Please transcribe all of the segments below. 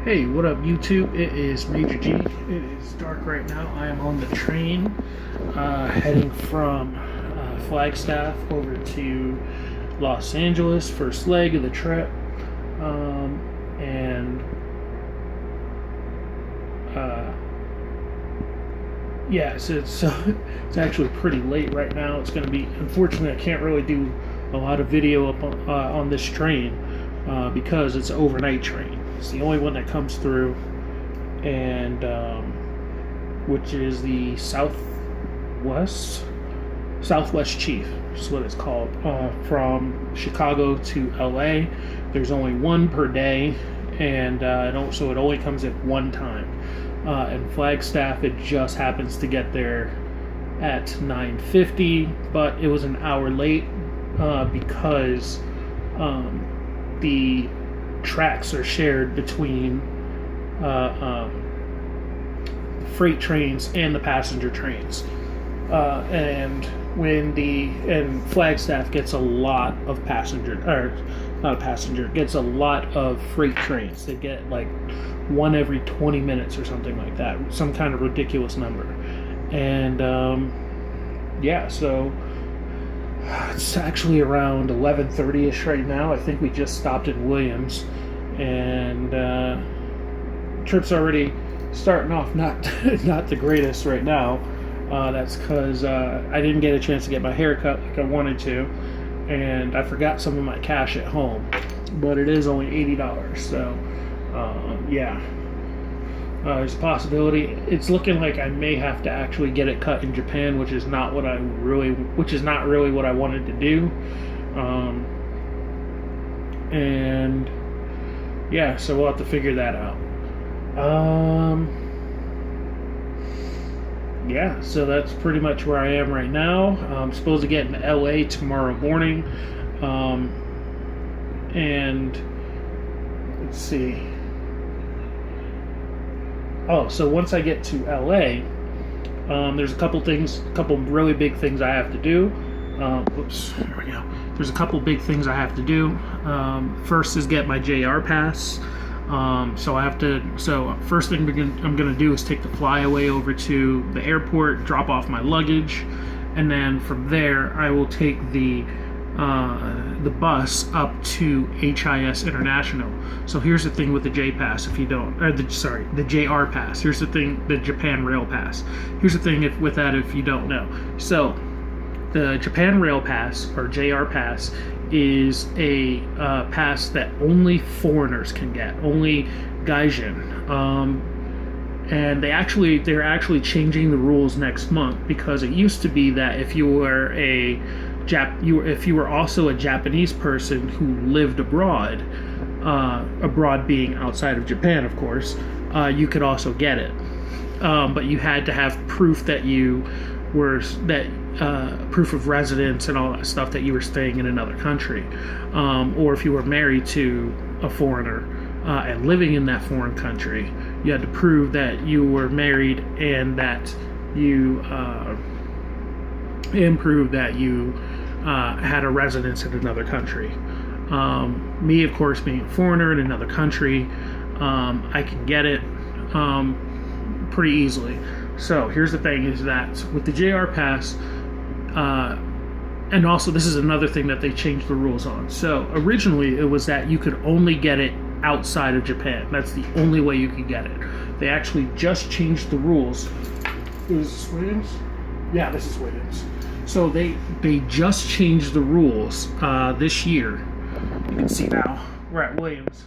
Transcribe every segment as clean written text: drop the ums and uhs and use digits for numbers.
Hey, what up, YouTube? It is Major G. It is dark right now. I am on the train heading from Flagstaff over to Los Angeles, first leg of the trip. And yeah, so it's actually pretty late right now. It's going to be, unfortunately, I can't really do a lot of video up on this train because it's an overnight train. It's the only one that comes through, and which is the Southwest Chief, is what it's called. From Chicago to LA, there's only one per day, and so it only comes at one time. And Flagstaff, it just happens to get there at 9:50, but it was an hour late because the tracks are shared between freight trains and the passenger trains, and Flagstaff gets a lot of gets a lot of freight trains. They get like one every 20 minutes or something like that, some kind of ridiculous number. And so it's actually around 11:30ish right now. I think we just stopped in Williams, and trip's already starting off not the greatest right now. That's because I didn't get a chance to get my hair cut like I wanted to, and I forgot some of my cash at home. But it is only $80, so there's a possibility. It's looking like I may have to actually get it cut in Japan, which is not really what I wanted to do. So we'll have to figure that out. So that's pretty much where I am right now. I'm supposed to get into LA tomorrow morning. And let's see. So once I get to LA, there's a couple really big things I have to do. Here we go. There's a couple big things I have to do. First is get my JR pass. First thing I'm gonna do is take the flyaway over to the airport, drop off my luggage, and then from there I will take the bus up to HIS International. So here's the thing with the J Pass, the JR Pass. Here's the thing, the Japan Rail Pass. Here's the thing with that if you don't know. So the Japan Rail Pass, or JR Pass, is a pass that only foreigners can get, only Gaijin. And they're actually changing the rules next month, because it used to be that if you were if you were also a Japanese person who lived abroad, abroad being outside of Japan, of course, you could also get it. But you had to have proof that proof of residence and all that stuff, that you were staying in another country. Or if you were married to a foreigner and living in that foreign country, you had to prove that you were married and that you had a residence in another country. Me, of course, being a foreigner in another country, I can get it pretty easily. So here's the thing, is that with the JR Pass, and also this is another thing that they changed the rules on. So originally it was that you could only get it outside of Japan. That's the only way you could get it. They actually just changed the rules. Is this Williams? Yeah, this is Williams. So they just changed the rules this year. You can see now we're at Williams.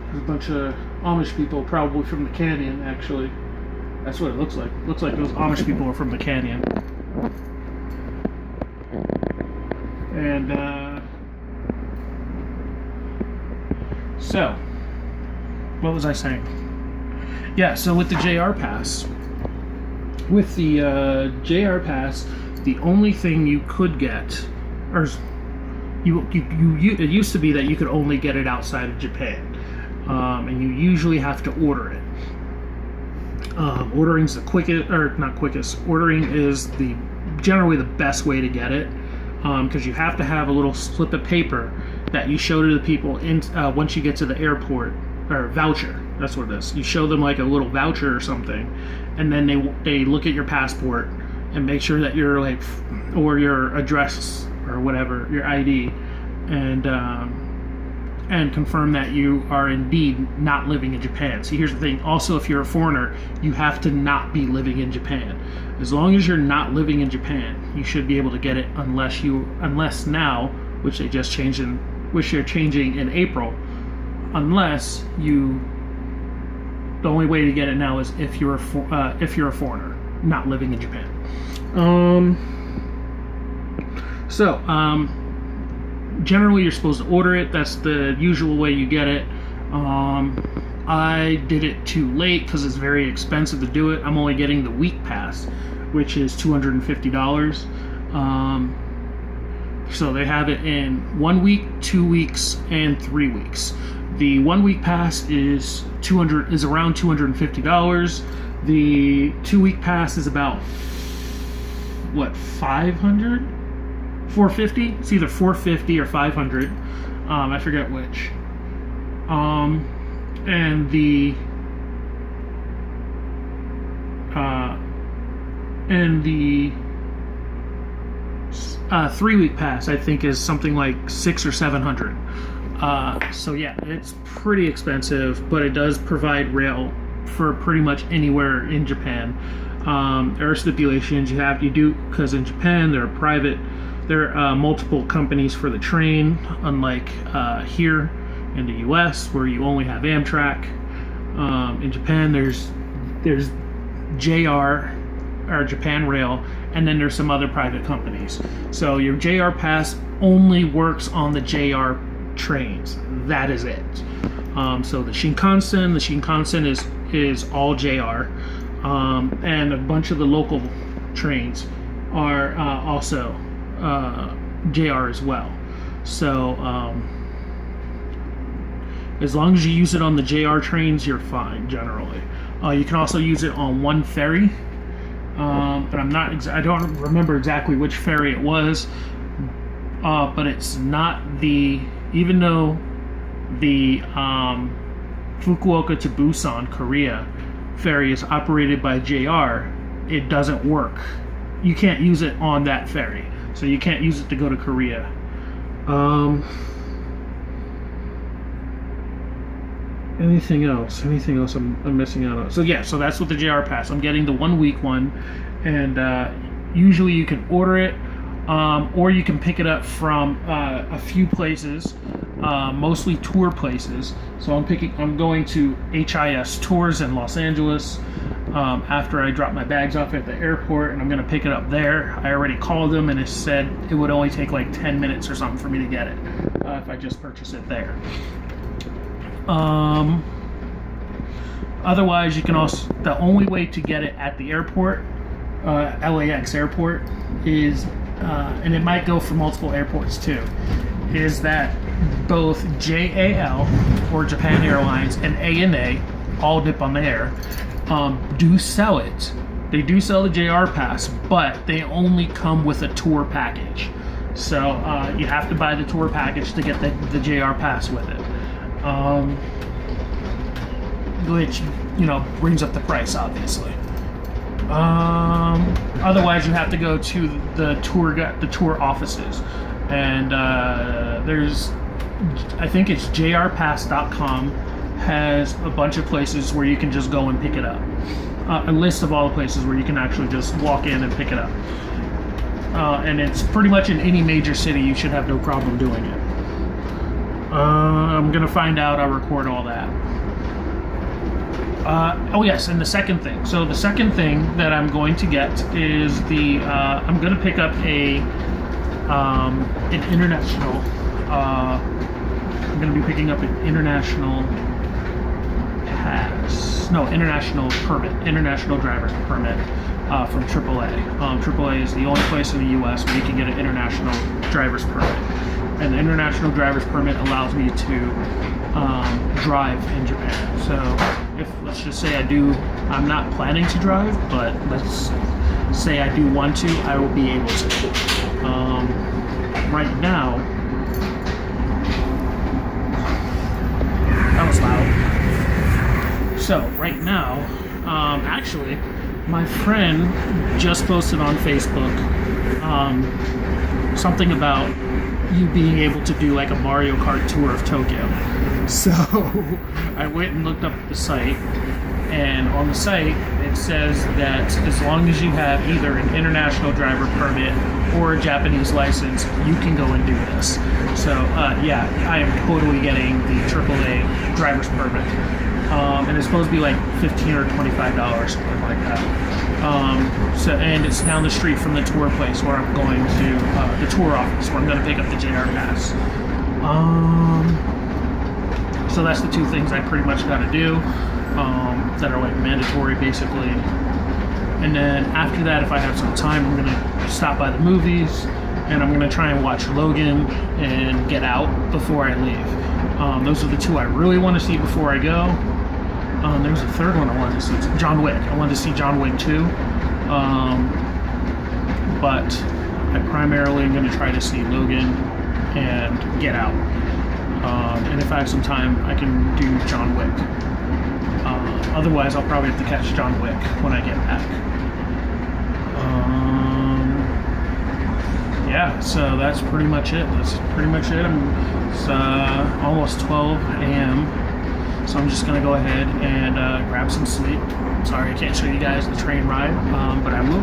There's a bunch of Amish people, probably from the canyon, actually. That's what it looks like. Looks like those Amish people are from the canyon. And so what was I saying? Yeah, so with the JR Pass, the only thing you could get, or it used to be that you could only get it outside of Japan, and you usually have to order it. Ordering's the quickest, or not quickest. Ordering is generally the best way to get it. because you have to have a little slip of paper that you show to the people once you get to the airport, or voucher. That's what it is. You show them like a little voucher or something, and then they look at your passport and make sure that you're like, or your address or whatever, your ID, and confirm that you are indeed not living in Japan. See, here's the thing. Also, if you're a foreigner, you have to not be living in Japan. As long as you're not living in Japan, you should be able to get it unless now, which they just changed which they're changing in April, unless the only way to get it now is if you're a foreigner not living in Japan. Generally you're supposed to order it. That's the usual way you get it. I did it too late because it's very expensive to do it. I'm only getting the week pass, which is $250. So they have it in 1 week, 2 weeks, and 3 weeks. The 1 week pass is around $250. The 2 week pass is about $500? $450? It's either $450 or $500. I forget which. And the 3 week pass, I think, is something like $600 or $700. So yeah, it's pretty expensive, but it does provide rail for pretty much anywhere in Japan. There are stipulations you do, because in Japan there are multiple companies for the train, unlike here in the US where you only have Amtrak. In Japan there's JR, or Japan Rail, and then there's some other private companies. So your JR pass only works on the JR trains. That is it. So the Shinkansen is all JR, and a bunch of the local trains are also JR as well. So as long as you use it on the JR trains, you're fine generally. You can also use it on one ferry, but I don't remember exactly which ferry it was, but it's not even though the Fukuoka to Busan, Korea ferry is operated by JR, it doesn't work. You can't use it on that ferry, so you can't use it to go to Korea. Anything else I'm missing out on? So yeah, so that's with the JR pass. I'm getting the 1 week one, and usually you can order it, or you can pick it up from a few places, mostly tour places. So I'm going to HIS Tours in Los Angeles after I drop my bags off at the airport, and I'm going to pick it up there. I already called them, and it said it would only take like 10 minutes or something for me to get it if I just purchase it there. Otherwise, you can also, the only way to get it at the airport, LAX airport, is, and it might go for multiple airports too, is that both JAL, or Japan Airlines, and ANA, all dip on the air, do sell it. They do sell the JR pass, but they only come with a tour package. So you have to buy the tour package to get the JR pass with it. Which, brings up the price, obviously. Otherwise, you have to go to the tour offices, and I think it's jrpass.com has a bunch of places where you can just go and pick it up. A list of all the places where you can actually just walk in and pick it up. And it's pretty much in any major city. You should have no problem doing it. I'm gonna find out. I'll record all that. Oh yes, and the second thing. So the second thing that I'm going to get is I'm gonna pick up an international. I'm gonna be picking up an international pass. No, international permit, international driver's permit from AAA. AAA is the only place in the U.S. where you can get an international driver's permit. And the international driver's permit allows me to drive in Japan. So let's just say I'm not planning to drive, but let's say I do want to, I will be able to. right now, that was loud. So right now, actually, my friend just posted on Facebook something about you being able to do like a Mario Kart tour of Tokyo. So I went and looked up the site, and on the site it says that as long as you have either an international driver permit or a Japanese license, you can go and do this. So yeah, I am totally getting the AAA driver's permit. And it's supposed to be like $15 or $25, something like that. So, and it's down the street from the tour place where I'm going to, the tour office where I'm going to pick up the JR Pass. So that's the two things I pretty much got to do, that are like mandatory basically. And then after that, if I have some time, I'm going to stop by the movies, and I'm going to try and watch Logan and Get Out before I leave. Those are the two I really want to see before I go. There's a third one I wanted to see, John Wick. I wanted to see John Wick 2. But I primarily am going to try to see Logan and Get Out. And if I have some time, I can do John Wick. Otherwise, I'll probably have to catch John Wick when I get back. Yeah, so that's pretty much it. It's almost 12 a.m. So I'm just going to go ahead and grab some sleep. Sorry I can't show you guys the train ride, but I will.